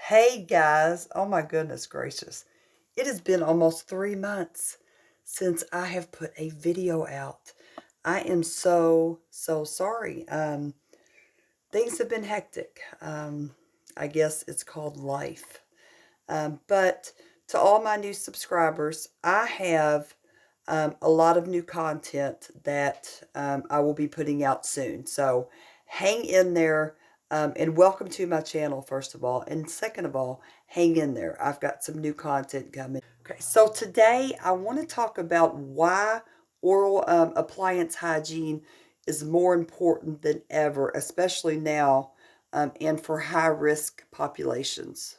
Hey guys, oh my goodness gracious. It has been almost 3 months since I have put a video out. I am so sorry. Things have been hectic. I guess it's called life. But to all my new subscribers, I have a lot of new content that I will be putting out soon. So hang in there. And welcome to my channel, first of all. And second of all, hang in there. I've got some new content coming. Okay, so today I want to talk about why oral appliance hygiene is more important than ever, especially now and for high-risk populations.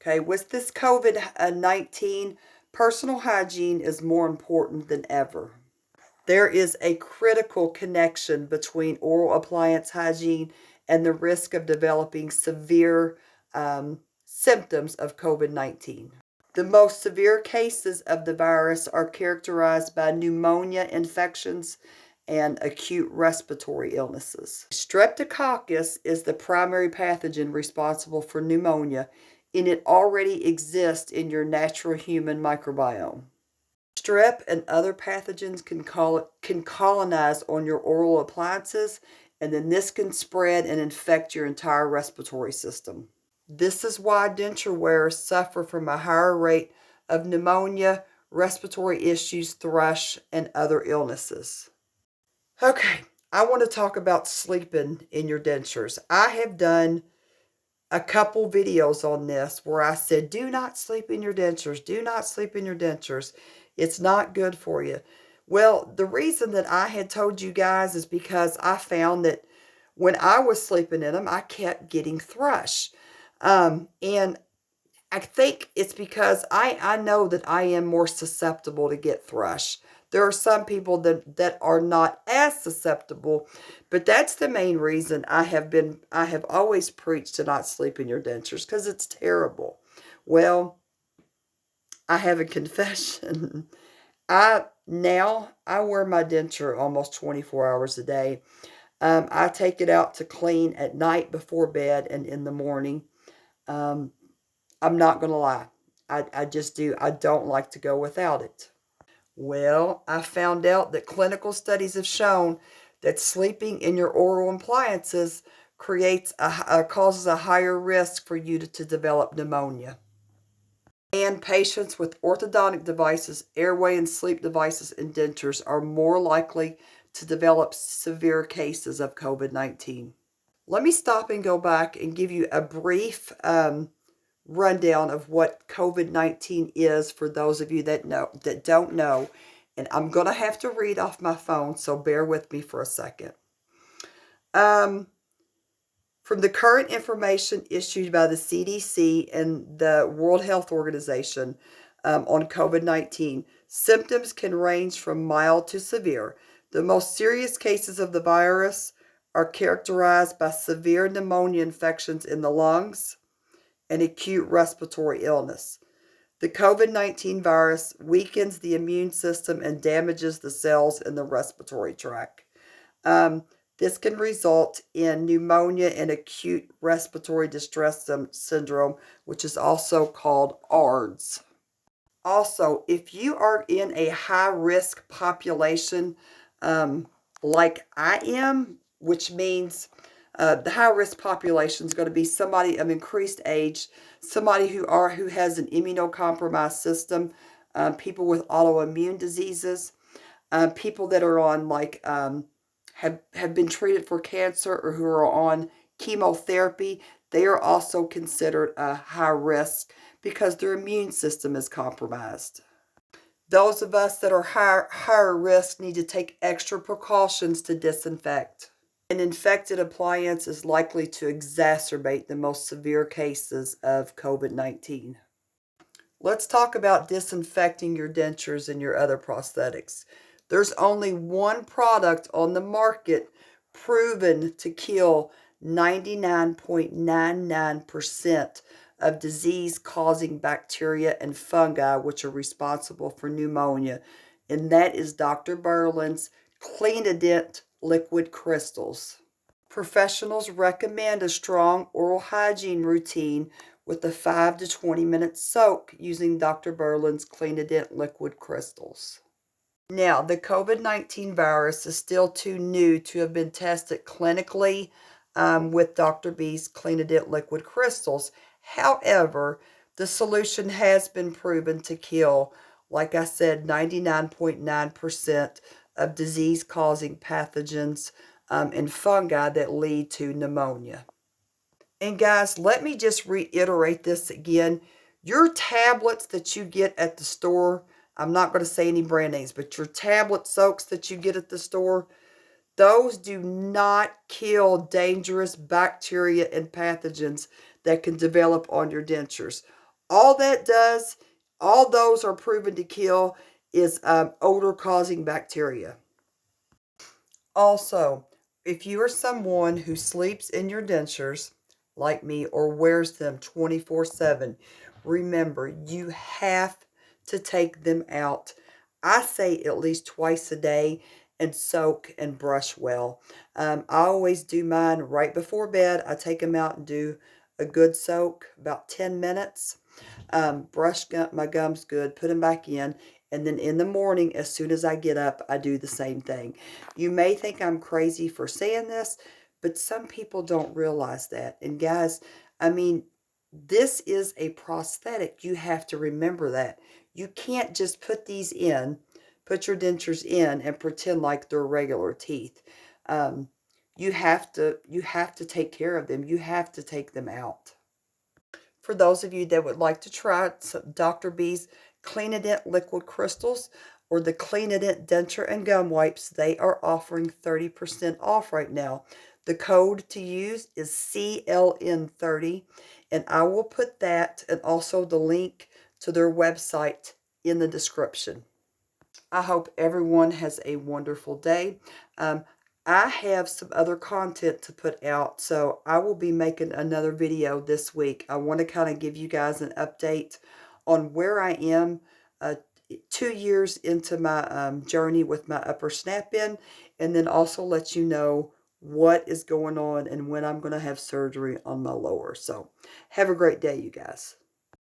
Okay, with this COVID-19, personal hygiene is more important than ever. There is a critical connection between oral appliance hygiene and the risk of developing severe symptoms of COVID-19. The most severe cases of the virus are characterized by pneumonia infections and acute respiratory illnesses. Streptococcus is the primary pathogen responsible for pneumonia, and it already exists in your natural human microbiome. Strep and other pathogens can colonize on your oral appliances, and then this can spread and infect your entire respiratory system. This is why denture wearers suffer from a higher rate of pneumonia, respiratory issues, thrush, and other illnesses. Okay, I want to talk about sleeping in your dentures. I have done a couple videos on this where I said, do not sleep in your dentures. Do not sleep in your dentures. It's not good for you. Well, the reason that I had told you guys is because I found that when I was sleeping in them, I kept getting thrush. And I think it's because I know that I am more susceptible to get thrush. There are some people that are not as susceptible, but that's the main reason I have always preached to not sleep in your dentures, because it's terrible. Well, I have a confession. I wear my denture almost 24 hours a day. I take it out to clean at night before bed and in the morning. I'm not going to lie. I just do. I don't like to go without it. Well, I found out that clinical studies have shown that sleeping in your oral appliances causes a higher risk for you to develop pneumonia. And patients with orthodontic devices, airway and sleep devices, and dentures are more likely to develop severe cases of COVID-19. Let me stop and go back and give you a brief rundown of what COVID-19 is for those of you that don't know. And I'm going to have to read off my phone, so bear with me for a second. From the current information issued by the CDC and the World Health Organization on COVID-19, symptoms can range from mild to severe. The most serious cases of the virus are characterized by severe pneumonia infections in the lungs and acute respiratory illness. The COVID-19 virus weakens the immune system and damages the cells in the respiratory tract. This can result in pneumonia and acute respiratory distress syndrome, which is also called ARDS. Also, if you are in a high-risk population like I am, which means the high-risk population is going to be somebody of increased age, somebody who has an immunocompromised system, people with autoimmune diseases, people that are on have been treated for cancer or who are on chemotherapy. They are also considered a high risk because their immune system is compromised. Those of us that are higher risk need to take extra precautions to disinfect. An infected appliance is likely to exacerbate the most severe cases of COVID-19. Let's talk about disinfecting your dentures and your other prosthetics. There's only one product on the market proven to kill 99.99% of disease-causing bacteria and fungi which are responsible for pneumonia, and that is Dr. Berlin's Clean-A-Dent liquid crystals. Professionals recommend a strong oral hygiene routine with a 5 to 20 minute soak using Dr. Berlin's Clean-A-Dent liquid crystals. Now, the COVID-19 virus is still too new to have been tested clinically with Dr. B's Clean-A-Dent liquid crystals. However, the solution has been proven to kill, like I said, 99.9% of disease-causing pathogens and fungi that lead to pneumonia. And guys, let me just reiterate this again. Your tablets that you get at the store, I'm not going to say any brand names, but your tablet soaks that you get at the store, those do not kill dangerous bacteria and pathogens that can develop on your dentures. All that does, all those are proven to kill is odor-causing bacteria. Also, if you are someone who sleeps in your dentures, like me, or wears them 24/7, remember, you have to take them out. I say at least twice a day and soak and brush well. I always do mine right before bed. I take them out and do a good soak, about 10 minutes. Brush my gums good, put them back in, and then in the morning, as soon as I get up, I do the same thing. You may think I'm crazy for saying this, but some people don't realize that. And guys, I mean, this is a prosthetic. You have to remember that. You can't just put these in, put your dentures in, and pretend like they're regular teeth. You have to take care of them. You have to take them out. For those of you that would like to try some Dr. B's Clean-A-Dent liquid crystals or the Clean-A-Dent denture and gum wipes, they are offering 30% off right now. The code to use is CLN30, and I will put that and also the link to their website in the description. I hope everyone has a wonderful day. I have some other content to put out, so I will be making another video this week. I want to kind of give you guys an update on where I am 2 years into my journey with my upper snap-in, and then also let you know what is going on and when I'm going to have surgery on my lower. So have a great day, you guys.